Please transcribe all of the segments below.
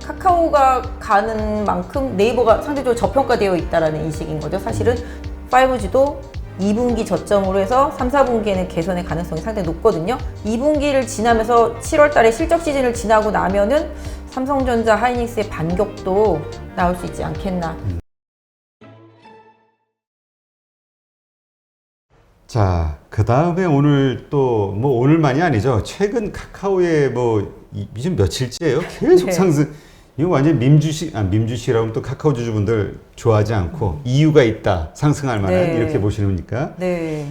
카카오가 가는 만큼 네이버가 상대적으로 저평가되어 있다는 인식인 거죠. 사실은 5G도 2분기 저점으로 해서 3, 4분기에는 개선의 가능성이 상당히 높거든요. 2분기를 지나면서 7월 달에 실적 시즌을 지나고 나면은 삼성전자, 하이닉스의 반격도 나올 수 있지 않겠나. 자, 그 다음에 오늘 또, 뭐 오늘만이 아니죠. 최근 카카오의 지금 며칠째예요? 계속 네. 상승. 이거 완전 밈주식이라고 하면 또 카카오 주주분들 좋아하지 않고 이유가 있다. 상승할 만한 네. 이렇게 보시는 거니까. 네.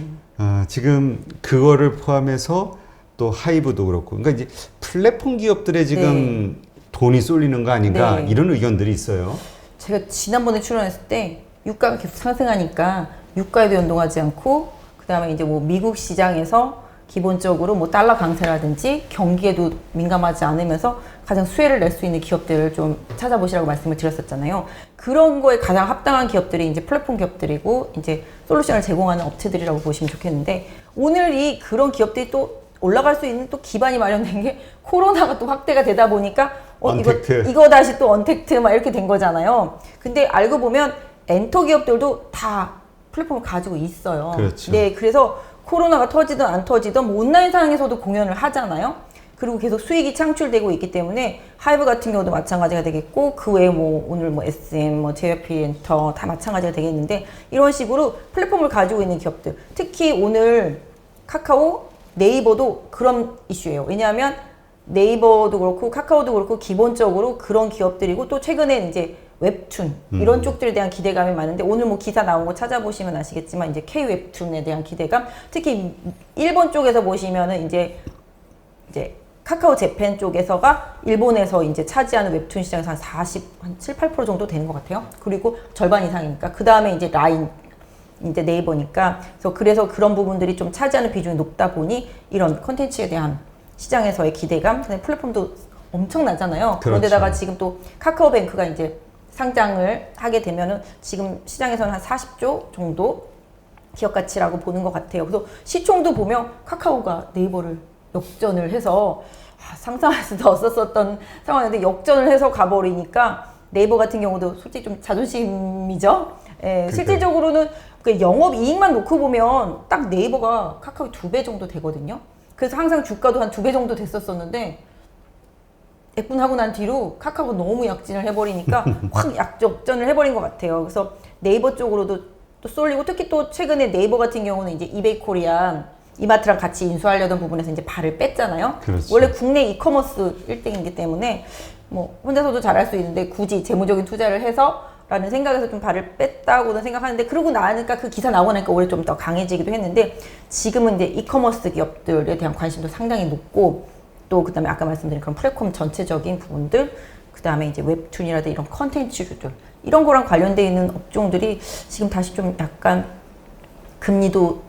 지금 그거를 포함해서 또 하이브도 그렇고. 그러니까 이제 플랫폼 기업들의 지금 돈이 쏠리는 거 아닌가 네. 이런 의견들이 있어요. 제가 지난번에 출연했을 때 유가가 계속 상승하니까 유가에도 연동하지 않고 그다음에 이제 뭐 미국 시장에서 기본적으로 뭐 달러 강세라든지 경기에도 민감하지 않으면서 가장 수혜를 낼 수 있는 기업들을 좀 찾아보시라고 말씀을 드렸었잖아요. 그런 거에 가장 합당한 기업들이 이제 플랫폼 기업들이고 이제 솔루션을 제공하는 업체들이라고 보시면 좋겠는데 오늘 이 그런 기업들이 또 올라갈 수 있는 또 기반이 마련된 게 코로나가 또 확대가 되다 보니까 이거 다시 또 언택트 막 이렇게 된 거잖아요. 근데 알고 보면 엔터 기업들도 다 플랫폼을 가지고 있어요. 그렇죠. 네, 그래서 코로나가 터지든 안 터지든 뭐 온라인 상에서도 공연을 하잖아요. 그리고 계속 수익이 창출되고 있기 때문에 하이브 같은 경우도 마찬가지가 되겠고 그 외에 뭐 오늘 뭐 SM, 뭐 JYP 엔터 다 마찬가지가 되겠는데 이런 식으로 플랫폼을 가지고 있는 기업들 특히 오늘 카카오, 네이버도 그런 이슈예요. 왜냐하면 네이버도 그렇고 카카오도 그렇고 기본적으로 그런 기업들이고 또 최근에 이제 웹툰 이런 쪽들에 대한 기대감이 많은데 오늘 뭐 기사 나온 거 찾아보시면 아시겠지만 이제 K 웹툰에 대한 기대감 특히 일본 쪽에서 보시면은 이제 카카오 재팬 쪽에서가 일본에서 이제 차지하는 웹툰 시장에서 한 7, 8% 정도 되는 것 같아요. 그리고 절반 이상이니까 그 다음에 이제 라인 이제 네이버니까 그래서 그런 부분들이 좀 차지하는 비중이 높다 보니 이런 컨텐츠에 대한 시장에서의 기대감, 플랫폼도 엄청나잖아요. 그런데다가 지금 또 카카오뱅크가 이제 상장을 하게 되면은 지금 시장에서는 한 40조 정도 기업 가치라고 보는 것 같아요. 그래서 시총도 보면 카카오가 네이버를 역전을 해서 상상할 수도 없었던 상황인데 역전을 해서 가버리니까 네이버 같은 경우도 솔직히 좀 자존심이죠. 예, 실질적으로는 그 영업 이익만 놓고 보면 딱 네이버가 카카오 2배 정도 되거든요. 그래서 항상 주가도 한 2배 정도 됐었었는데 F분하고 난 뒤로 카카오가 너무 약진을 해버리니까 확 역전을 해버린 것 같아요. 그래서 네이버 쪽으로도 또 쏠리고 특히 또 최근에 네이버 같은 경우는 이제 이베이 코리아 이마트랑 같이 인수하려던 부분에서 이제 발을 뺐잖아요. 그렇죠. 원래 국내 이커머스 1등이기 때문에 뭐 혼자서도 잘할 수 있는데 굳이 재무적인 투자를 해서 라는 생각에서 좀 발을 뺐다고는 생각하는데 그러고 나니까 그 기사 나오고 나니까 오히려 좀 더 강해지기도 했는데 지금은 이제 이커머스 기업들에 대한 관심도 상당히 높고 또 그다음에 아까 말씀드린 그런 플랫폼 전체적인 부분들 그다음에 이제 웹툰이라든지 이런 컨텐츠들 이런 거랑 관련되어 있는 업종들이 지금 다시 좀 약간 금리도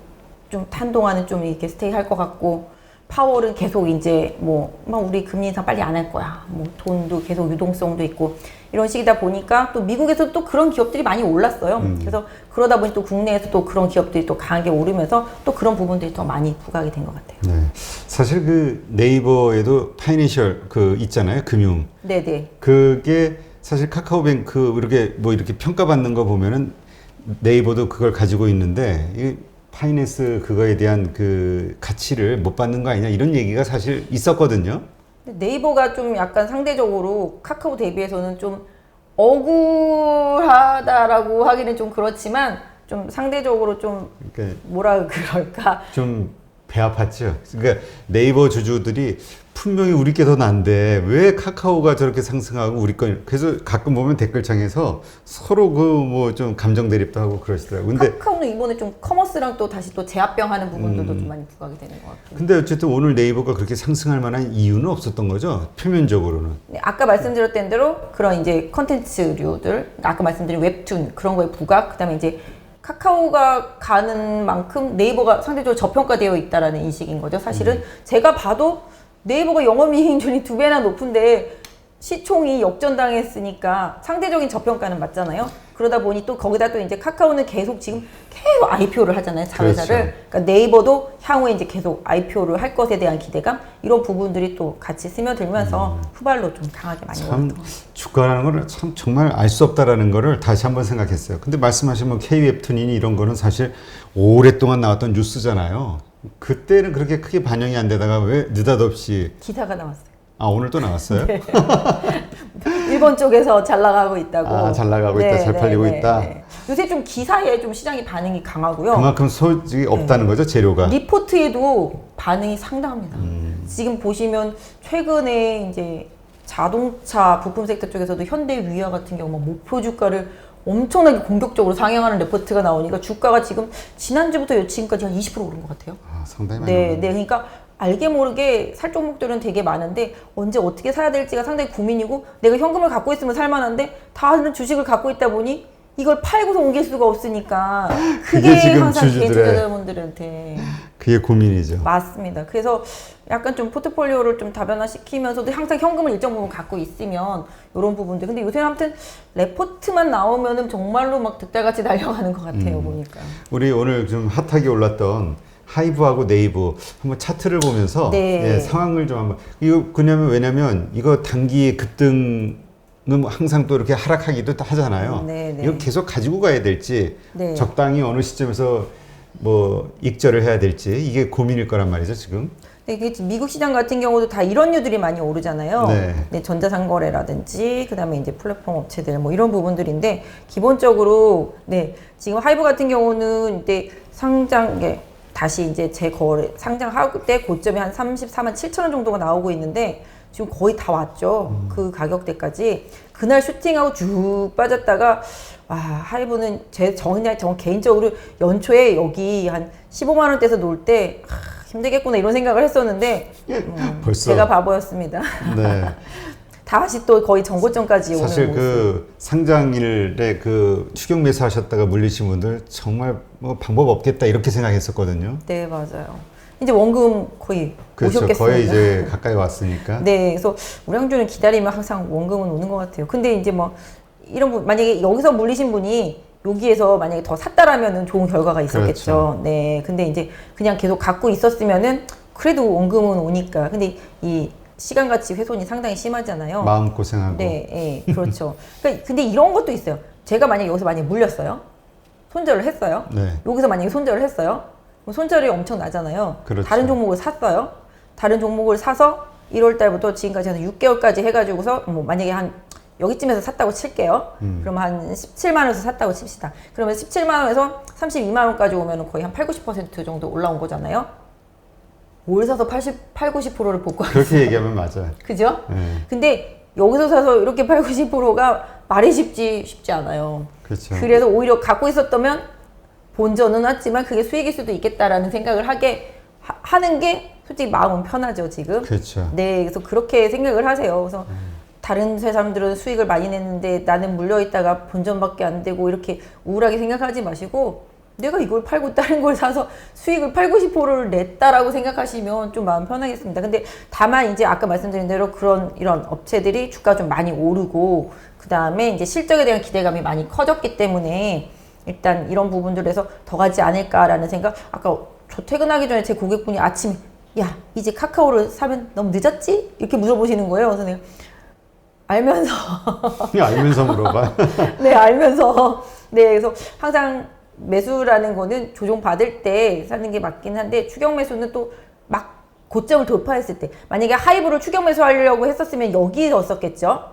좀 한동안은 좀 이렇게 스테이 할 것 같고 파월은 계속 이제 우리 금리 인상 빨리 안 할 거야. 뭐 돈도 계속 유동성도 있고 이런 식이다 보니까 또 미국에서 또 그런 기업들이 많이 올랐어요. 그래서 그러다 보니 또 국내에서 또 그런 기업들이 또 강하게 오르면서 또 그런 부분들이 더 많이 부각이 된 것 같아요. 네. 사실 그 네이버에도 파이낸셜 그 있잖아요. 금융. 네네. 그게 사실 카카오뱅크 이렇게 평가받는 거 보면은 네이버도 그걸 가지고 있는데 이 파이낸스 그거에 대한 그 가치를 못 받는 거 아니냐 이런 얘기가 사실 있었거든요. 네이버가 좀 약간 상대적으로 카카오 대비해서는 좀 억울하다라고 하기는 좀 그렇지만 좀 상대적으로 좀 뭐라 그럴까 좀 배 아팠죠. 그러니까 네이버 주주들이 분명히 우리 게 더 난데 왜 카카오가 저렇게 상승하고 우리 거 그래서 가끔 보면 댓글창에서 서로 좀 감정 대립도 하고 그러시더라고요. 근데 카카오는 이번에 좀 커머스랑 또 다시 또 제압병하는 부분들도 좀 많이 부각이 되는 것 같고. 근데 어쨌든 오늘 네이버가 그렇게 상승할 만한 이유는 없었던 거죠. 표면적으로는. 네, 아까 말씀드렸던 대로 그런 이제 컨텐츠류들, 아까 말씀드린 웹툰 그런 거에 부각, 그다음에 이제 카카오가 가는 만큼 네이버가 상대적으로 저평가되어 있다라는 인식인 거죠. 사실은 제가 봐도 네이버가 영업이익률이 2배나 높은데 시총이 역전당했으니까 상대적인 저평가는 맞잖아요. 그러다 보니 또 거기다 또 이제 카카오는 계속 IPO를 하잖아요. 자회사를. 그렇죠. 그러니까 네이버도 향후에 이제 계속 IPO를 할 것에 대한 기대감 이런 부분들이 또 같이 스며들면서 후발로 좀 강하게 많이 올랐던 것 같아요. 주가라는 걸 참 정말 알 수 없다라는 거를 다시 한번 생각했어요. 근데 말씀하신 뭐 K-웹툰이니 이런 거는 사실 오랫동안 나왔던 뉴스잖아요. 그때는 그렇게 크게 반영이 안 되다가 왜 느닷없이 기사가 나왔어요. 아 오늘 또 나왔어요? 네. 일본 쪽에서 잘 나가고 있다고. 아, 잘 나가고 있다, 잘 팔리고 있다. 요새 좀 기사에 좀 시장이 반응이 강하고요. 그만큼 소득이 없다는 거죠, 재료가. 리포트에도 반응이 상당합니다. 지금 보시면 최근에 이제 자동차 부품 섹터 쪽에서도 현대 위아 같은 경우 목표 주가를 엄청나게 공격적으로 상향하는 레포트가 나오니까 주가가 지금 지난주부터 지금까지 한 20% 오른 것 같아요. 아, 상당히 많이 네, 오르네. 네, 그러니까 알게 모르게 살 종목들은 되게 많은데 언제 어떻게 사야 될지가 상당히 고민이고 내가 현금을 갖고 있으면 살만한데 다른 주식을 갖고 있다 보니 이걸 팔고서 옮길 수가 없으니까 그게 그게 지금 항상 개인 주주들의- 투자자분들한테 그게 고민이죠. 맞습니다. 그래서 약간 좀 포트폴리오를 좀 다변화시키면서도 항상 현금을 일정 부분 갖고 있으면 이런 부분들. 근데 요새는 아무튼 레포트만 나오면은 정말로 막 득달같이 달려가는 것 같아요, 보니까. 우리 오늘 좀 핫하게 올랐던 하이브하고 네이버 한번 차트를 보면서 네. 예, 상황을 좀 한번 이거 그냐면 왜냐면 이거 단기 급등은 항상 또 이렇게 하락하기도 하잖아요. 네, 네. 이거 계속 가지고 가야 될지 네. 적당히 어느 시점에서 뭐 익절을 해야 될지 이게 고민일 거란 말이죠 지금. 근데 이게 미국 시장 같은 경우도 다 이런 류들이 많이 오르잖아요. 네. 전자상거래라든지 그다음에 이제 플랫폼 업체들 뭐 이런 부분들인데 기본적으로 지금 하이브 같은 경우는 이제 상장에 다시 이제 재거래 상장하고 때 고점이 한 34만 7천 원 정도가 나오고 있는데 지금 거의 다 왔죠. 그 가격대까지. 그날 슈팅하고 쭉 빠졌다가 와, 하이브는 저 개인적으로 연초에 여기 한 15만 원대에서 놀 때 힘들겠구나 이런 생각을 했었는데 벌써 제가 바보였습니다. 네. 다시 또 거의 전고점까지 오는 사실 모습. 그 상장일에 그 추격 매수하셨다가 물리신 분들 정말 뭐 방법 없겠다 이렇게 생각했었거든요. 네, 맞아요. 이제 원금 거의 그렇죠. 오셨겠습니다. 거의 이제 가까이 왔으니까. 네, 그래서 우리 항주는 기다리면 항상 원금은 오는 것 같아요. 근데 이제 뭐 이런 분 만약에 여기서 물리신 분이 여기에서 만약에 더 샀다라면은 좋은 결과가 있었겠죠. 그렇죠. 네, 근데 이제 그냥 계속 갖고 있었으면은 그래도 원금은 오니까. 근데 이 시간 가치 훼손이 상당히 심하잖아요. 마음 고생하고. 네, 예, 그렇죠. 그러니까 근데 이런 것도 있어요. 제가 만약에 여기서 만약에 물렸어요. 손절을 했어요. 네. 여기서 만약에 손절을 했어요. 그럼 손절이 엄청 나잖아요. 그렇죠. 다른 종목을 샀어요. 다른 종목을 사서 1월 달부터 지금까지 한 6개월까지 해가지고서 뭐 만약에 한 여기쯤에서 샀다고 칠게요. 그러면 한 17만 원에서 샀다고 칩시다. 그러면 17만 원에서 32만 원까지 오면 거의 한 8, 90% 정도 올라온 거잖아요. 뭘 사서 80, 90%를 복구하겠어요. 그렇게 얘기하면 맞아요. 그죠? 네. 근데 여기서 사서 이렇게 8, 90%가 말이 쉽지 않아요. 그렇죠. 그래서 오히려 갖고 있었다면 본전은 왔지만 그게 수익일 수도 있겠다라는 생각을 하는 게 솔직히 마음은 편하죠, 지금. 그렇죠. 네, 그래서 그렇게 생각을 하세요. 그래서 다른 사람들은 수익을 많이 냈는데 나는 물려있다가 본전밖에 안 되고 이렇게 우울하게 생각하지 마시고 내가 이걸 팔고 다른 걸 사서 수익을 8, 90%를 냈다라고 생각하시면 좀 마음 편하겠습니다. 근데 다만 이제 아까 말씀드린 대로 이런 업체들이 주가 좀 많이 오르고 그 다음에 이제 실적에 대한 기대감이 많이 커졌기 때문에 일단 이런 부분들에서 더 가지 않을까라는 생각. 아까 저 퇴근하기 전에 제 고객분이 아침에 야 이제 카카오를 사면 너무 늦었지? 이렇게 물어보시는 거예요. 그래서 내가 알면서 알면서 물어봐. 네, 알면서. 네, 그래서 항상 매수라는 거는 조정 받을 때 사는 게 맞긴 한데 추격 매수는 또 막 고점을 돌파했을 때 만약에 하이브를 추격 매수하려고 했었으면 여기였었겠죠.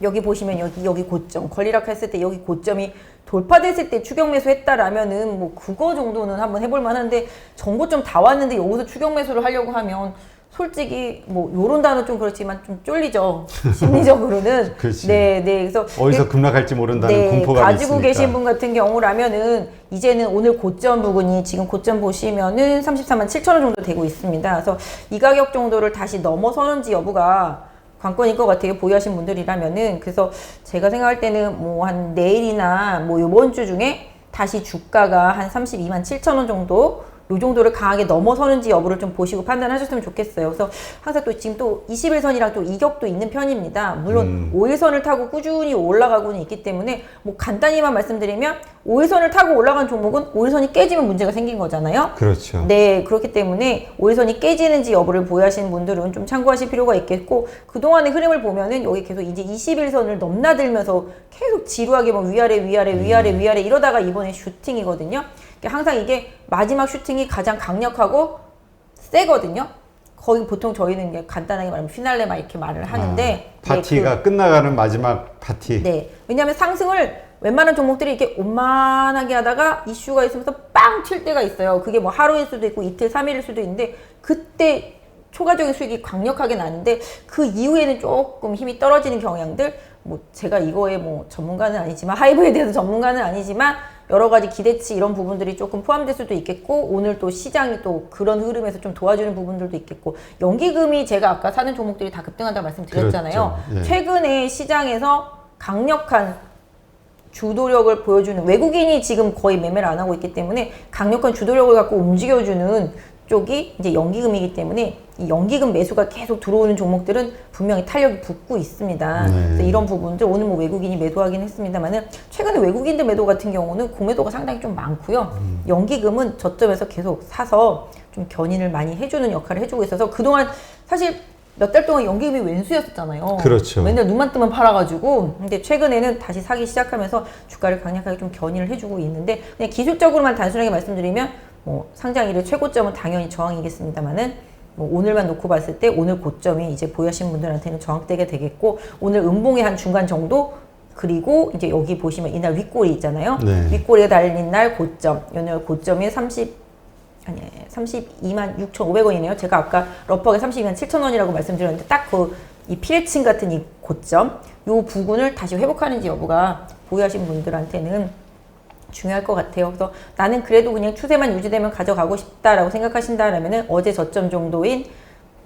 여기 보시면 여기 고점 권리락 했을 때 여기 고점이 돌파됐을 때 추격 매수했다라면은 뭐 그거 정도는 한번 해볼 만한데 전고점 다 왔는데 여기서 추격 매수를 하려고 하면 솔직히 뭐 요런 단어 좀 그렇지만 좀 쫄리죠. 심리적으로는. 그렇지. 네, 네. 그래서 어디서 급락할지 모른다는 공포감이 가지고 있으니까. 계신 분 같은 경우라면은 이제는 오늘 고점 부근이 지금 고점 보시면은 34만 7천 원 정도 되고 있습니다. 그래서 이 가격 정도를 다시 넘어서는지 여부가 관건일 것 같아요. 보유하신 분들이라면은. 그래서 제가 생각할 때는 뭐 한 내일이나 뭐 이번 주 중에 다시 주가가 한 32만 7천 원 정도 요 정도를 강하게 넘어서는지 여부를 좀 보시고 판단하셨으면 좋겠어요. 그래서 항상 또 지금 또 21선이랑 또 이격도 있는 편입니다. 물론 5일선을 타고 꾸준히 올라가고는 있기 때문에 뭐 간단히만 말씀드리면 5일선을 타고 올라간 종목은 5일선이 깨지면 문제가 생긴 거잖아요. 그렇죠. 네, 그렇기 때문에 5일선이 깨지는지 여부를 보유하시는 분들은 좀 참고하실 필요가 있겠고, 그동안의 흐름을 보면은 여기 계속 이제 21선을 넘나들면서 계속 지루하게 뭐 위아래 이러다가 이번에 슈팅이거든요. 항상 이게 마지막 슈팅이 가장 강력하고 세거든요. 거의 보통 저희는 이제 간단하게 말하면 피날레 막 이렇게 말을 하는데, 파티가 끝나가는 마지막 파티. 네, 왜냐하면 상승을 웬만한 종목들이 이렇게 오만하게 하다가 이슈가 있으면서 빵 칠 때가 있어요. 그게 뭐 하루일 수도 있고 이틀, 3일일 수도 있는데, 그때 초과적인 수익이 강력하게 나는데 그 이후에는 조금 힘이 떨어지는 경향들, 뭐 제가 이거에 뭐 전문가는 아니지만, 하이브에 대해서 전문가는 아니지만 여러 가지 기대치 이런 부분들이 조금 포함될 수도 있겠고, 오늘 또 시장이 또 그런 흐름에서 좀 도와주는 부분들도 있겠고, 연기금이 제가 아까 사는 종목들이 다 급등한다고 말씀드렸잖아요. 그렇죠. 예. 최근에 시장에서 강력한 주도력을 보여주는, 외국인이 지금 거의 매매를 안 하고 있기 때문에 강력한 주도력을 갖고 움직여주는 쪽이 이제 연기금이기 때문에, 이 연기금 매수가 계속 들어오는 종목들은 분명히 탄력이 붙고 있습니다. 네. 그래서 이런 부분들 오늘 뭐 외국인이 매도하긴 했습니다만은, 최근에 외국인들 매도 같은 경우는 공매도가 상당히 좀 많고요. 연기금은 저점에서 계속 사서 좀 견인을 많이 해주는 역할을 해주고 있어서, 그동안 사실 몇 달 동안 연기금이 왼수였었잖아요. 그렇죠. 맨날 눈만 뜨면 팔아가지고. 근데 최근에는 다시 사기 시작하면서 주가를 강력하게 좀 견인을 해주고 있는데, 그냥 기술적으로만 단순하게 말씀드리면, 뭐 상장일의 최고점은 당연히 저항이겠습니다만은, 뭐 오늘만 놓고 봤을 때 오늘 고점이 이제 보유하신 분들한테는 저항대가 되겠고, 오늘 음봉의 한 중간 정도, 그리고 이제 여기 보시면 이날 윗골이 있잖아요. 네. 윗골에 달린 날 고점, 오늘 고점이 32만 6,500원이네요. 제가 아까 러프하게 32만 7천원이라고 말씀드렸는데, 딱 이 피레칭 같은 이 고점, 요 부분을 다시 회복하는지 여부가 보유하신 분들한테는 중요할 것 같아요. 그래서 나는 그래도 그냥 추세만 유지되면 가져가고 싶다라고 생각하신다라면은, 어제 저점 정도인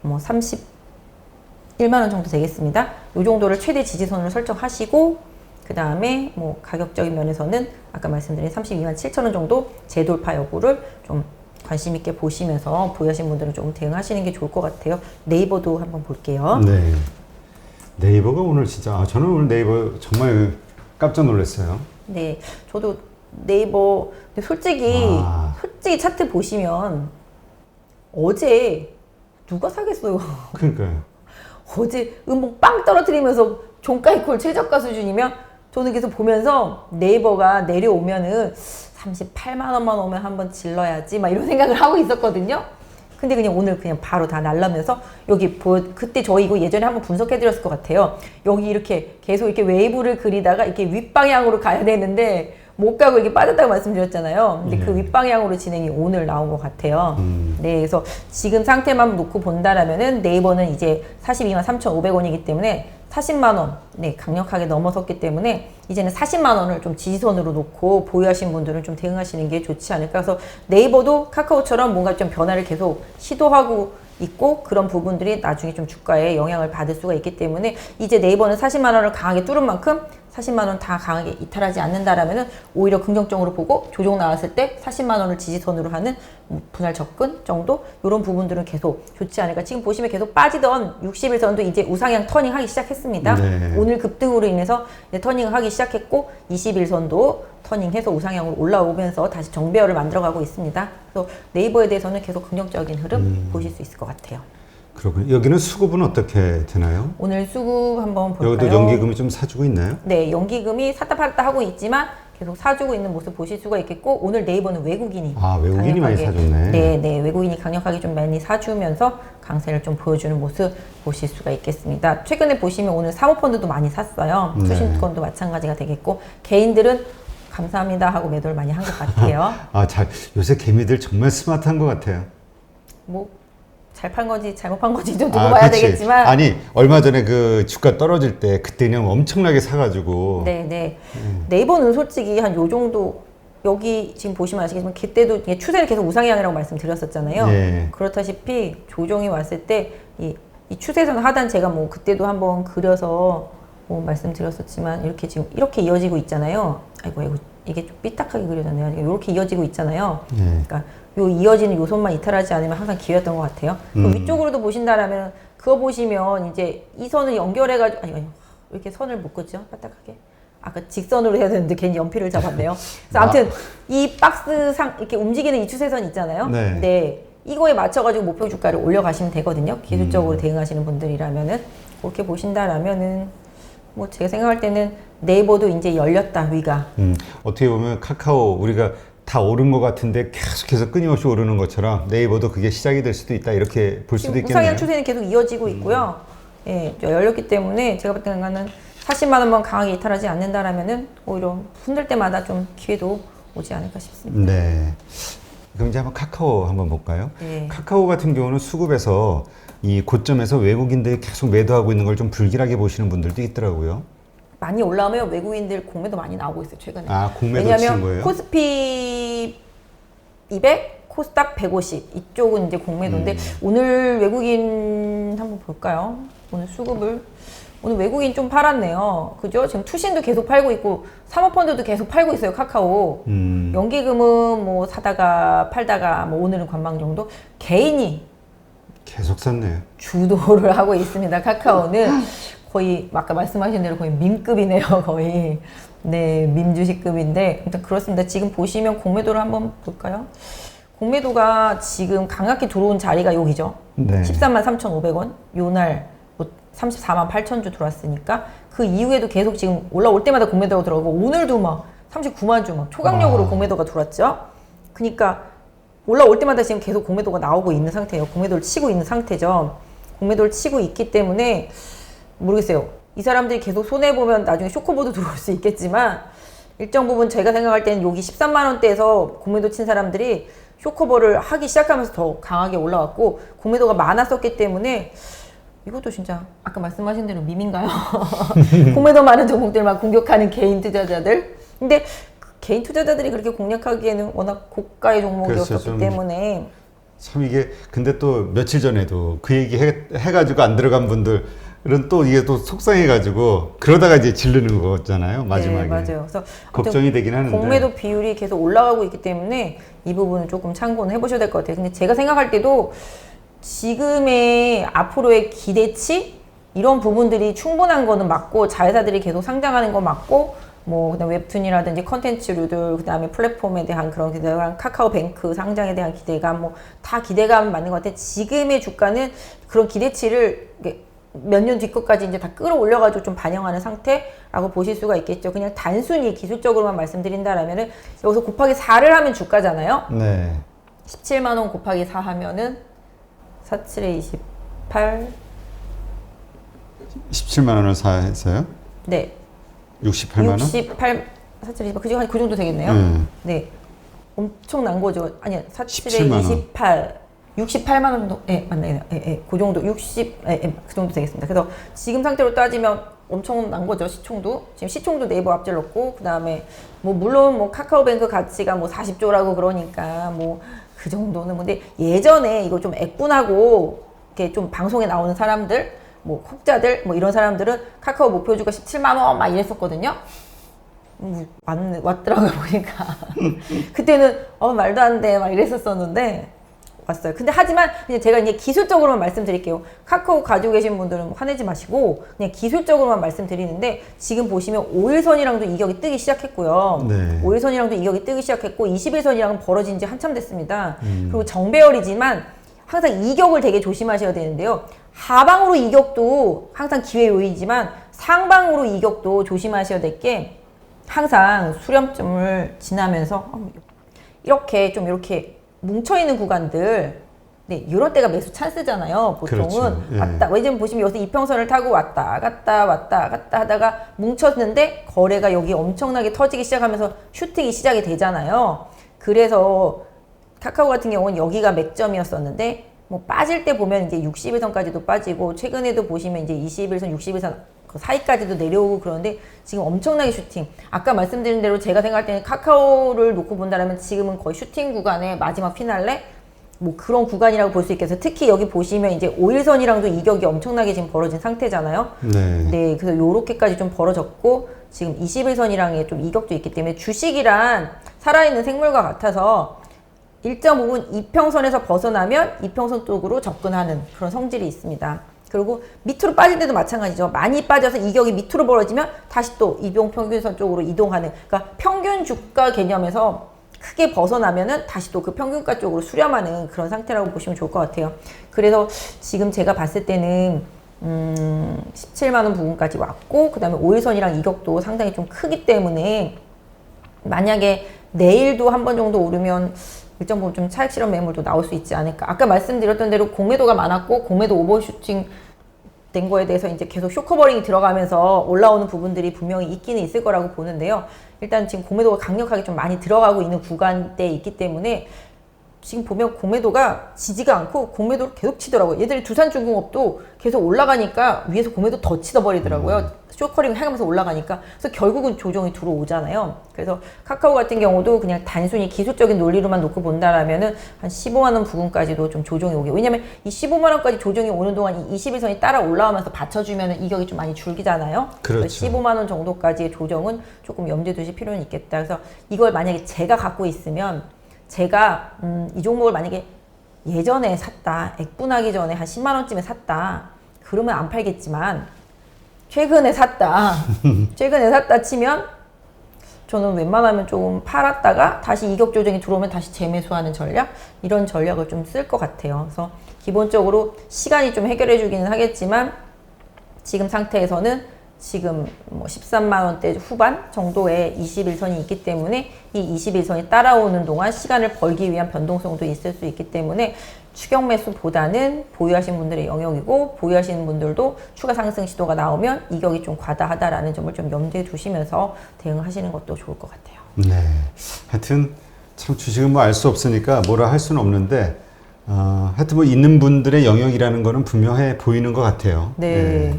뭐 31만 원 정도 되겠습니다. 요 정도를 최대 지지선으로 설정하시고, 그 다음에 뭐 가격적인 면에서는 아까 말씀드린 32만 7천원 정도 재돌파 여부를 좀 관심 있게 보시면서 보유하신 분들은 조금 대응하시는 게 좋을 것 같아요. 네이버도 한번 볼게요. 네. 네이버가 오늘 진짜, 저는 오늘 네이버 정말 깜짝 놀랐어요. 네, 저도 네이버, 근데 솔직히 차트 보시면 어제 누가 사겠어요? 그러니까요. 어제 음봉 빵 떨어뜨리면서 종가의 콜 최저가 수준이면, 저는 계속 보면서 네이버가 내려오면은 38만 원만 오면 한번 질러야지 막 이런 생각을 하고 있었거든요. 근데 그냥 오늘 그냥 바로 다 날라면서, 여기 그때 저희 이거 예전에 한번 분석해 드렸을 것 같아요. 여기 이렇게 계속 이렇게 웨이브를 그리다가 이렇게 윗방향으로 가야 되는데 못 가고 이렇게 빠졌다고 말씀드렸잖아요. 근데 그 윗방향으로 진행이 오늘 나온 것 같아요. 네, 그래서 지금 상태만 놓고 본다라면은 네이버는 이제 42만 3,500원이기 때문에 40만 원, 네, 강력하게 넘어섰기 때문에 이제는 40만 원을 좀 지지선으로 놓고 보유하신 분들은 좀 대응하시는 게 좋지 않을까. 그래서 네이버도 카카오처럼 뭔가 좀 변화를 계속 시도하고 있고, 그런 부분들이 나중에 좀 주가에 영향을 받을 수가 있기 때문에, 이제 네이버는 40만 원을 강하게 뚫은 만큼 40만 원 다 강하게 이탈하지 않는다라면은 오히려 긍정적으로 보고, 조정 나왔을 때 40만 원을 지지선으로 하는 분할 접근 정도, 이런 부분들은 계속 좋지 않을까. 지금 보시면 계속 빠지던 60일선도 이제 우상향 터닝하기 시작했습니다. 네. 오늘 급등으로 인해서 이제 터닝을 하기 시작했고, 21선도 터닝해서 우상향으로 올라오면서 다시 정배열을 만들어가고 있습니다. 그래서 네이버에 대해서는 계속 긍정적인 흐름 보실 수 있을 것 같아요. 그렇군요. 여기는 수급은 어떻게 되나요? 오늘 수급 한번 볼까요? 여기도 연기금이 좀 사주고 있나요? 네, 연기금이 샀다 팔았다 하고 있지만 계속 사주고 있는 모습 보실 수가 있겠고, 오늘 네이버는 외국인이 외국인이 많이 사줬네. 네, 외국인이 강력하게 좀 많이 사주면서 강세를 좀 보여주는 모습 보실 수가 있겠습니다. 최근에 보시면 오늘 사모펀드도 많이 샀어요. 투신권도 마찬가지가 되겠고, 개인들은 감사합니다 하고 매도를 많이 한 것 같아요. 요새 개미들 정말 스마트한 것 같아요. 뭐 잘 판 건지 잘못 판 건지 좀 두고 봐야 그치. 되겠지만, 아니, 얼마 전에 그 주가 떨어질 때 그때 그냥 엄청나게 사가지고. 네. 네이버는 솔직히 한 요 정도, 여기 지금 보시면 아시겠지만 그때도 추세를 계속 우상향이라고 말씀드렸었잖아요. 예. 그렇다시피 조정이 왔을 때 이 추세선 하단, 제가 뭐 그때도 한번 그려서 뭐 말씀드렸었지만, 이렇게 지금 이렇게 이어지고 있잖아요. 아이고 이게 좀 삐딱하게 그려졌네요. 이렇게 이어지고 있잖아요. 예. 그러니까 요 이어지는 요소만 이탈하지 않으면 항상 기회였던 것 같아요. 그 위쪽으로도 보신다라면 그거 보시면 이제 이 선을 연결해가지고 아니 왜 이렇게 선을 못 긋죠? 딱딱하게. 아까 직선으로 해야 되는데 괜히 연필을 잡았네요. 그래서 아무튼 이 박스상 이렇게 움직이는 이 추세선 있잖아요. 네. 네. 이거에 맞춰가지고 목표 주가를 올려가시면 되거든요. 기술적으로 대응하시는 분들이라면은 그렇게 보신다라면은 뭐 제가 생각할 때는 네이버도 이제 열렸다 위가. 어떻게 보면 카카오 우리가 다 오른 것 같은데 계속해서 끊임없이 오르는 것처럼 네이버도 그게 시작이 될 수도 있다 이렇게 볼 수도 지금 있겠네요. 우상향 추세는 계속 이어지고 있고요. 예, 열렸기 때문에 제가 볼 때는 40만 원만 강하게 이탈하지 않는다라면은 오히려 흔들 때마다 좀 기회도 오지 않을까 싶습니다. 네. 그럼 이제 한번 카카오 한번 볼까요? 네. 카카오 같은 경우는 수급에서 이 고점에서 외국인들이 계속 매도하고 있는 걸 좀 불길하게 보시는 분들도 있더라고요. 많이 올라오면 외국인들 공매도 많이 나오고 있어요 최근에. 아, 공매도 치는 거예요? 왜냐하면 코스피 200, 코스닥 150 이쪽은 이제 공매도인데 오늘 외국인 한번 볼까요? 오늘 수급을 오늘 외국인 좀 팔았네요. 그죠? 지금 투신도 계속 팔고 있고 사모펀드도 계속 팔고 있어요. 카카오. 연기금은 뭐 사다가 팔다가 뭐 오늘은 관망 정도. 개인이 계속 샀네요. 주도를 하고 있습니다. 카카오는 거의 아까 말씀하신 대로 거의 밈급이네요. 거의 네, 밈 주식급인데 일단 그렇습니다. 지금 보시면 공매도를 한번 볼까요? 공매도가 지금 강하게 들어온 자리가 여기죠. 네. 13만 3,500원. 요날 34만 8천 주 들어왔으니까 그 이후에도 계속 지금 올라올 때마다 공매도가 들어오고 오늘도 막 39만 주 막 초강력으로 공매도가 들어왔죠. 그러니까 올라올 때마다 지금 계속 공매도가 나오고 있는 상태예요. 공매도를 치고 있는 상태죠. 공매도를 치고 있기 때문에 모르겠어요. 이 사람들이 계속 손해보면 나중에 쇼크보드 들어올 수 있겠지만 일정 부분 제가 생각할 때는 여기 13만 원대에서 공매도 친 사람들이 쇼커버를 하기 시작하면서 더 강하게 올라왔고 공매도가 많았었기 때문에 이것도 진짜 아까 말씀하신 대로 밈인가요? 공매도 많은 종목들만 공격하는 개인 투자자들. 근데 그 개인 투자자들이 그렇게 공략하기에는 워낙 고가의 종목이었기 그렇죠, 때문에 참 이게 근데 또 며칠 전에도 그 얘기 해가지고 안 들어간 분들은 또 이게 또 속상해가지고 그러다가 이제 지르는 거잖아요 마지막에. 네, 맞아요. 그래서 걱정이 되긴 하는데 공매도 비율이 계속 올라가고 있기 때문에 이 부분은 조금 참고는 해보셔야 될 것 같아요. 근데 제가 생각할 때도 지금의 앞으로의 기대치 이런 부분들이 충분한 거는 맞고 자회사들이 계속 상장하는 거 맞고 뭐 그다음 웹툰이라든지 컨텐츠류들 그다음에 플랫폼에 대한 그런 기대감 카카오뱅크 상장에 대한 기대감 뭐 다 기대감 맞는 것 같아. 지금의 주가는 그런 기대치를 몇 년 뒤것까지 이제 다 끌어올려가지고 좀 반영하는 상태라고 보실 수가 있겠죠. 그냥 단순히 기술적으로만 말씀드린다라면은 여기서 곱하기 4를 하면 주가잖아요. 네. 17만 원 곱하기 4 하면은 47에 28 17만 원을 사했어요? 네 68만 원? 68 47에 28 그죠? 그 정도 되겠네요. 네 엄청난 거죠. 아니야 47에 17만 원. 28 68만 원 정도 예 맞네요. 그 정도 60 그 정도 되겠습니다. 그래서 지금 상태로 따지면 엄청난 거죠. 시총도 지금 시총도 네이버 앞질렀고 그 다음에 뭐 물론 뭐 카카오뱅크 가치가 뭐 40조라고 그러니까 뭐 그 정도는 근데 예전에 이거 좀 액분하고 이렇게 좀 방송에 나오는 사람들 뭐 혹자들 뭐 이런 사람들은 카카오 목표주가 17만 원 막 이랬었거든요. 왔더라고요 보니까 그때는 말도 안 돼 막 이랬었었는데 왔어요. 근데 하지만 그냥 제가 이제 기술적으로만 말씀드릴게요. 카카오 가지고 계신 분들은 화내지 마시고 그냥 기술적으로만 말씀드리는데 지금 보시면 5일선이랑도 이격이 뜨기 시작했고요. 네. 5일선이랑도 이격이 뜨기 시작했고 21선이랑은 벌어진 지 한참 됐습니다. 그리고 정배열이지만 항상 이격을 되게 조심하셔야 되는데요. 하방으로 이격도 항상 기회 요인이지만 상방으로 이격도 조심하셔야 될 게 항상 수렴점을 지나면서 이렇게 좀 이렇게 뭉쳐있는 구간들 네, 이럴 때가 매수 찬스잖아요. 보통은 그렇죠. 예. 왔다. 왜냐면 보시면 여기서 이평선을 타고 왔다 갔다 하다가 뭉쳤는데 거래가 여기 엄청나게 터지기 시작하면서 슈팅이 시작이 되잖아요. 그래서 카카오 같은 경우는 여기가 맥점이었었는데 뭐 빠질 때 보면 이제 60일선까지도 빠지고 최근에도 보시면 이제 21선, 60일선 그 사이까지도 내려오고 그러는데 지금 엄청나게 슈팅. 아까 말씀드린 대로 제가 생각할 때는 카카오를 놓고 본다면 지금은 거의 슈팅 구간의 마지막 피날레 뭐 그런 구간이라고 볼 수 있겠어요. 특히 여기 보시면 이제 5일선이랑도 이격이 엄청나게 지금 벌어진 상태잖아요. 네. 네, 그래서 요렇게까지 좀 벌어졌고 지금 21선이랑의 좀 이격도 있기 때문에 주식이란 살아있는 생물과 같아서 1.5분 이평선에서 벗어나면 이평선 쪽으로 접근하는 그런 성질이 있습니다. 그리고 밑으로 빠질 때도 마찬가지죠. 많이 빠져서 이격이 밑으로 벌어지면 다시 또 이동평균선 쪽으로 이동하는, 그러니까 평균 주가 개념에서 크게 벗어나면은 다시 또 그 평균가 쪽으로 수렴하는 그런 상태라고 보시면 좋을 것 같아요. 그래서 지금 제가 봤을 때는 17만 원 부분까지 왔고, 그 다음에 5일선이랑 이격도 상당히 좀 크기 때문에 만약에 내일도 한 번 정도 오르면 일정 부분 좀 차익 실현 매물도 나올 수 있지 않을까. 아까 말씀드렸던 대로 공매도가 많았고 공매도 오버슈팅 된 거에 대해서 이제 계속 쇼커버링이 들어가면서 올라오는 부분들이 분명히 있기는 있을 거라고 보는데요. 일단 지금 공매도가 강력하게 좀 많이 들어가고 있는 구간대에 있기 때문에 지금 보면 공매도가 지지가 않고 공매도를 계속 치더라고요. 얘들이 두산중공업도 계속 올라가니까 위에서 공매도 더 치더버리더라고요. 쇼커링을 해가면서 올라가니까. 그래서 결국은 조정이 들어오잖아요. 그래서 카카오 같은 경우도 그냥 단순히 기술적인 논리로만 놓고 본다라면은 한 15만 원 부근까지도 좀 조정이 오게. 왜냐면 이 15만 원까지 조정이 오는 동안 이 21선이 따라 올라오면서 받쳐주면은 이격이 좀 많이 줄기잖아요. 그렇죠. 15만 원 정도까지의 조정은 조금 염두에 두실 필요는 있겠다. 그래서 이걸 만약에 제가 갖고 있으면 제가 이 종목을 만약에 예전에 샀다, 액분하기 전에 한 10만 원쯤에 샀다, 그러면 안 팔겠지만 최근에 샀다 치면 저는 웬만하면 좀 팔았다가 다시 이격 조정이 들어오면 다시 재매수하는 전략, 이런 전략을 좀 쓸 것 같아요. 그래서 기본적으로 시간이 좀 해결해 주기는 하겠지만 지금 상태에서는 지금 뭐 13만 원대 후반 정도의 21선이 있기 때문에 이 21선이 따라오는 동안 시간을 벌기 위한 변동성도 있을 수 있기 때문에 추격 매수보다는 보유하신 분들의 영역이고, 보유하시는 분들도 추가 상승 시도가 나오면 이격이 좀 과다하다라는 점을 좀 염두에 두시면서 대응하시는 것도 좋을 것 같아요. 네. 하여튼 참 주식은 뭐 알 수 없으니까 뭐라 할 수는 없는데 하여튼 뭐 있는 분들의 영역이라는 거는 분명해 보이는 것 같아요. 네.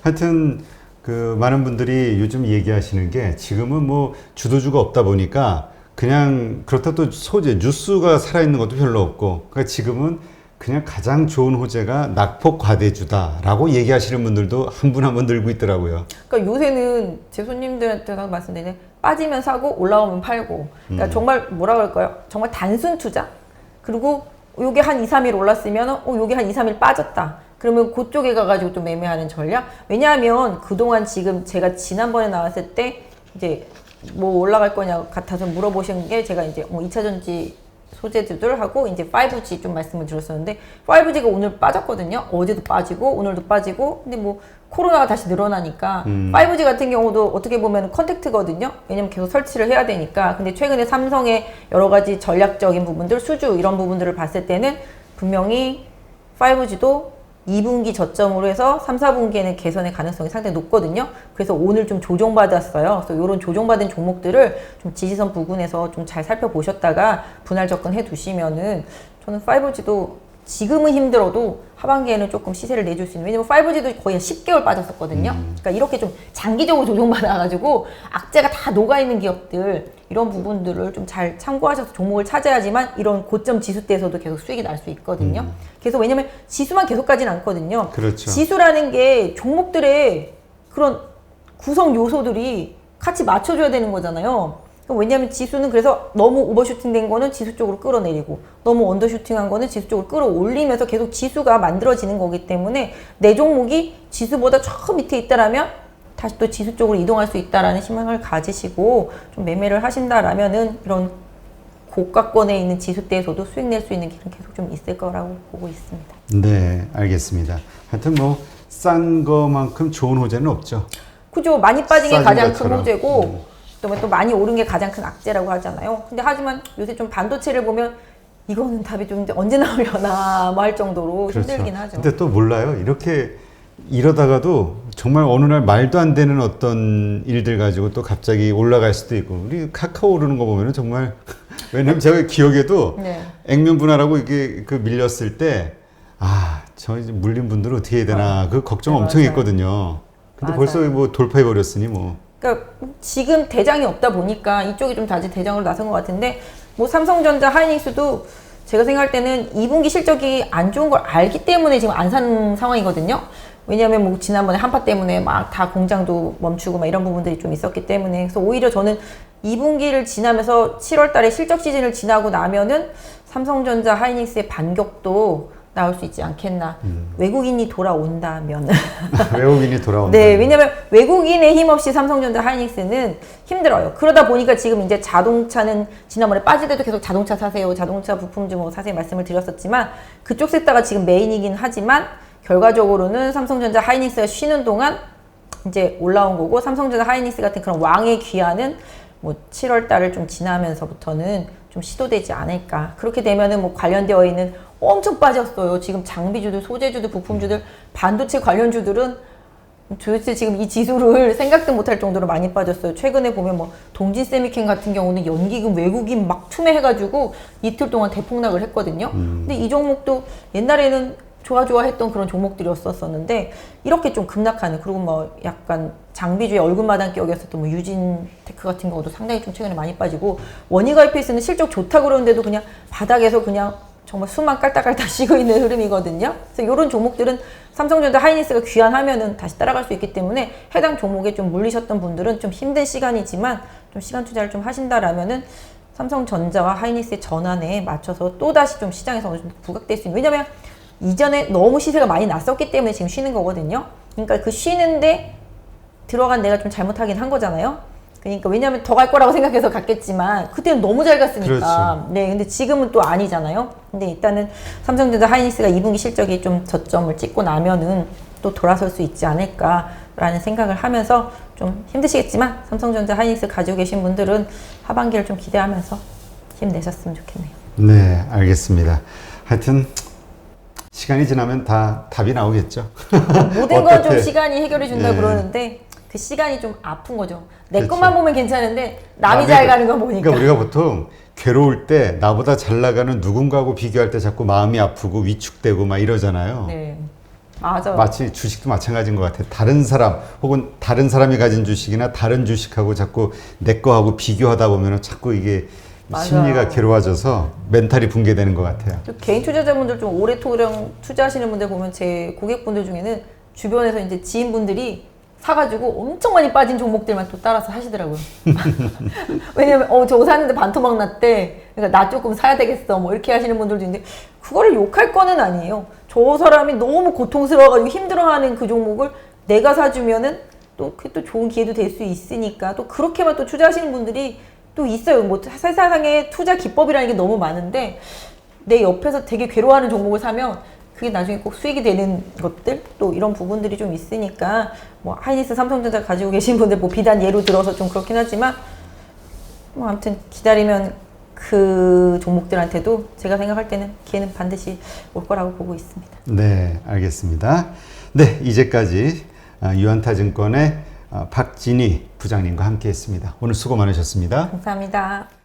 하여튼 그 많은 분들이 요즘 얘기하시는 게 지금은 뭐 주도주가 없다 보니까 그냥 그렇다 또 소재 뉴스가 살아있는 것도 별로 없고, 그러니까 지금은 그냥 가장 좋은 호재가 낙폭 과대주다라고 얘기하시는 분들도 한 분 한 분 늘고 있더라고요. 그러니까 요새는 제 손님들한테도 말씀드리는데 빠지면 사고 올라오면 팔고, 그러니까 정말 뭐라 그럴까요? 정말 단순 투자. 그리고 요게 한 2, 3일 올랐으면 요게 한 2, 3일 빠졌다. 그러면 그쪽에 가가지고 좀 매매하는 전략? 왜냐하면 그동안 지금 제가 지난번에 나왔을 때 이제 뭐 올라갈 거냐 같아서 물어보신 게 제가 이제 2차전지 소재들하고 이제 5G 좀 말씀을 드렸었는데 5G가 오늘 빠졌거든요. 어제도 빠지고 오늘도 빠지고. 근데 뭐 코로나가 다시 늘어나니까 5G 같은 경우도 어떻게 보면 컨택트거든요. 왜냐면 계속 설치를 해야 되니까. 근데 최근에 삼성의 여러 가지 전략적인 부분들, 수주 이런 부분들을 봤을 때는 분명히 5G도 2분기 저점으로 해서 3, 4분기에는 개선의 가능성이 상당히 높거든요. 그래서 오늘 좀 조정받았어요. 그래서 이런 조정받은 종목들을 좀 지지선 부근에서 좀 잘 살펴보셨다가 분할 접근해 두시면은 저는 5G도 지금은 힘들어도 하반기에는 조금 시세를 내줄 수 있는, 왜냐면 5G도 거의 한 10개월 빠졌었거든요. 그러니까 이렇게 좀 장기적으로 조정받아가지고 악재가 다 녹아있는 기업들, 이런 부분들을 좀 잘 참고하셔서 종목을 찾아야지만 이런 고점 지수대에서도 계속 수익이 날 수 있거든요. 그래서 왜냐면 지수만 계속 가진 않거든요. 그렇죠. 지수라는 게 종목들의 그런 구성 요소들이 같이 맞춰줘야 되는 거잖아요. 왜냐하면 지수는 그래서 너무 오버슈팅 된 거는 지수 쪽으로 끌어내리고 너무 언더슈팅한 거는 지수 쪽으로 끌어올리면서 계속 지수가 만들어지는 거기 때문에 내 종목이 지수보다 저 밑에 있다라면 다시 또 지수 쪽으로 이동할 수 있다라는 희망을 가지시고 좀 매매를 하신다라면은 이런 고가권에 있는 지수대에서도 수익 낼 수 있는 길은 계속 좀 있을 거라고 보고 있습니다. 네, 알겠습니다. 하여튼 뭐 싼 거만큼 좋은 호재는 없죠. 그죠? 많이 빠진 게 싸진 가장 큰 것처럼. 호재고 또 많이 오른 게 가장 큰 악재라고 하잖아요. 근데 하지만 요새 좀 반도체를 보면 이거는 답이 좀 언제 나오려나 뭐 할 정도로 힘들긴 하죠. 근데 또 몰라요. 이렇게 이러다가도 정말 어느 날 말도 안 되는 어떤 일들 가지고 또 갑자기 올라갈 수도 있고, 우리 카카오 오르는 거 보면은 정말 왜냐면 제가 기억에도 네. 액면 분할하고 이게 그 밀렸을 때 저 이제 물린 분들은 어떻게 해야 되나 그 걱정 네, 엄청 맞아요. 했거든요. 근데 맞아요. 벌써 뭐 돌파해 버렸으니 뭐. 그러니까 지금 대장이 없다 보니까 이쪽이 좀 다시 대장으로 나선 것 같은데, 뭐 삼성전자, 하이닉스도 제가 생각할 때는 2분기 실적이 안 좋은 걸 알기 때문에 지금 안 산 상황이거든요. 왜냐하면 뭐 지난번에 한파 때문에 막 다 공장도 멈추고 막 이런 부분들이 좀 있었기 때문에, 그래서 오히려 저는 2분기를 지나면서 7월 달에 실적 시즌을 지나고 나면은 삼성전자, 하이닉스의 반격도 나올 수 있지 않겠나. 외국인이 돌아온다면. 외국인이 돌아온다. 네, 왜냐면 외국인의 힘 없이 삼성전자, 하이닉스는 힘들어요. 그러다 보니까 지금 이제 자동차는 지난번에 빠질 때도 계속 자동차 사세요. 자동차 부품주 뭐 사세요 말씀을 드렸었지만 그쪽 섹터가 지금 메인이긴 하지만 결과적으로는 삼성전자, 하이닉스가 쉬는 동안 이제 올라온 거고 삼성전자, 하이닉스 같은 그런 왕의 귀환은 뭐 7월 달을 좀 지나면서부터는 좀 시도되지 않을까. 그렇게 되면은 뭐 관련되어 있는 엄청 빠졌어요. 지금 장비주들, 소재주들, 부품주들, 반도체 관련주들은 도대체 지금 이 지수를 생각도 못할 정도로 많이 빠졌어요. 최근에 보면 뭐 동진 세미캠 같은 경우는 연기금 외국인 막 투매해가지고 이틀 동안 대폭락을 했거든요. 근데 이 종목도 옛날에는 좋아했던 그런 종목들이었었는데 이렇게 좀 급락하는, 그리고 뭐 약간 장비주의 얼굴마당 격이었었던 뭐 유진테크 같은 경우도 상당히 좀 최근에 많이 빠지고, 원희가 EPS는 실적 좋다고 그러는데도 그냥 바닥에서 그냥 정말 숨만 깔딱깔딱 쉬고 있는 흐름이거든요. 그래서 이런 종목들은 삼성전자, 하이닉스가 귀환하면은 다시 따라갈 수 있기 때문에 해당 종목에 좀 물리셨던 분들은 좀 힘든 시간이지만 좀 시간 투자를 좀 하신다라면은 삼성전자와 하이닉스의 전환에 맞춰서 또다시 좀 시장에서 어느 정도 부각될 수 있는, 왜냐면 이전에 너무 시세가 많이 났었기 때문에 지금 쉬는 거거든요. 그러니까 그 쉬는데 들어간 내가 좀 잘못하긴 한 거잖아요. 그러니까 왜냐하면 더 갈 거라고 생각해서 갔겠지만 그때는 너무 잘 갔으니까. 그렇죠. 네, 근데 지금은 또 아니잖아요. 근데 일단은 삼성전자, 하이닉스가 2분기 실적이 좀 저점을 찍고 나면은 또 돌아설 수 있지 않을까라는 생각을 하면서 좀 힘드시겠지만 삼성전자, 하이닉스 가지고 계신 분들은 하반기를 좀 기대하면서 힘내셨으면 좋겠네요. 네, 알겠습니다. 하여튼 시간이 지나면 다 답이 나오겠죠. 모든 건 좀 어떻게- 시간이 해결해 준다고 예. 그러는데 그 시간이 좀 아픈 거죠. 내 그렇죠. 것만 보면 괜찮은데 남이 잘 가는 거 보니까. 그러니까 우리가 보통 괴로울 때 나보다 잘 나가는 누군가하고 비교할 때 자꾸 마음이 아프고 위축되고 막 이러잖아요. 네, 맞아. 마치 주식도 마찬가지인 것 같아요. 다른 사람 혹은 다른 사람이 가진 주식이나 다른 주식하고 자꾸 내 거하고 비교하다 보면 자꾸 이게 맞아. 심리가 괴로워져서 멘탈이 붕괴되는 것 같아요. 또 개인 투자자분들 좀 오래 투자하시는 분들 보면 제 고객분들 중에는 주변에서 이제 지인분들이 사가지고 엄청 많이 빠진 종목들만 또 따라서 하시더라고요. 왜냐면 저거 샀는데 반토막 났대. 그러니까 나 조금 사야 되겠어. 뭐 이렇게 하시는 분들도 있는데 그거를 욕할 거는 아니에요. 저 사람이 너무 고통스러워가지고 힘들어하는 그 종목을 내가 사주면은 또 그게 또 좋은 기회도 될 수 있으니까 또 그렇게만 또 투자하시는 분들이 또 있어요. 뭐 세상에 투자 기법이라는 게 너무 많은데 내 옆에서 되게 괴로워하는 종목을 사면 그게 나중에 꼭 수익이 되는 것들, 또 이런 부분들이 좀 있으니까 뭐 하이닉스, 삼성전자 가지고 계신 분들 뭐 비단 예로 들어서 좀 그렇긴 하지만 뭐 아무튼 기다리면 그 종목들한테도 제가 생각할 때는 기회는 반드시 올 거라고 보고 있습니다. 네, 알겠습니다. 네, 이제까지 유한타증권의 박진희 부장님과 함께했습니다. 오늘 수고 많으셨습니다. 감사합니다.